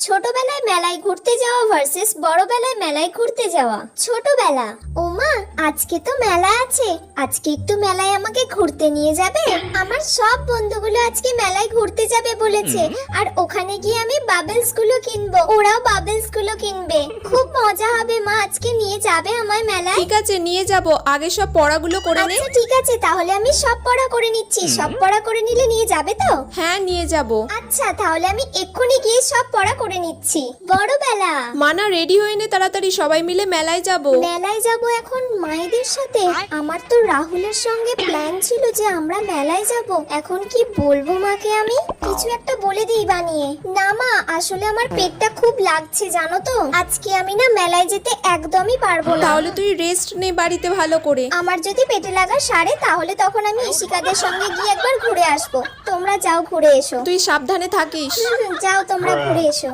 ছোটবেলায় মেলায় ঘুরতে যাওয়া ভার্সেস বড়বেলায় মেলায় ঘুরতে যাওয়া। ছোটবেলা, ওমা আজকে তো মেলা আছে, আজকে একটু মেলায় আমাকে ঘুরতে নিয়ে যাবে? আমার সব বন্ধুগুলো আজকে মেলায় ঘুরতে যাবে বলেছে, আর ওখানে গিয়ে আমি বাবলস গুলো কিনবো, ওরাও বাবলস গুলো কিনবে। খুব মজা হবে মা, আজকে নিয়ে যাবে আমায় মেলায়? ঠিক আছে, নিয়ে যাব। আগে সব পড়াগুলো করে নে। আচ্ছা ঠিক আছে, তাহলে আমি সব পড়া করে নিচ্ছি। সব পড়া করে নিলে নিয়ে যাবে তো? হ্যাঁ, নিয়ে যাব। আচ্ছা তাহলে আমি এক্ষুনি গিয়ে সব পড়া করে নিচ্ছি। বড়বেলা, মানা রেডি হয়ে নে তাড়াতাড়ি, সবাই মিলে মেলায় যাব। মেলায় যাব এখন মায়েদের সাথে? আমার তো রাহুলের সঙ্গে প্ল্যান ছিল যে আমরা মেলায় যাব। এখন কি বলবো মাকে? আমি কিছু একটা বলে দিই বানিয়ে। না মা, আসলে আমার পেটটা খুব লাগছে জানো তো, আজকে আমি না মেলায় যেতে একদমই পারবো না। তাহলে তুই রেস্ট নে বাড়িতে ভালো করে। আমার যদি পেটে লাগা সারে তাহলে তখন আমি ইশিকাদের সঙ্গে গিয়ে একবার ঘুরে আসবো। তোমরা যাও ঘুরে এসো। তুই সাবধানে থাকিস। যাও তোমরা ঘুরে এসো।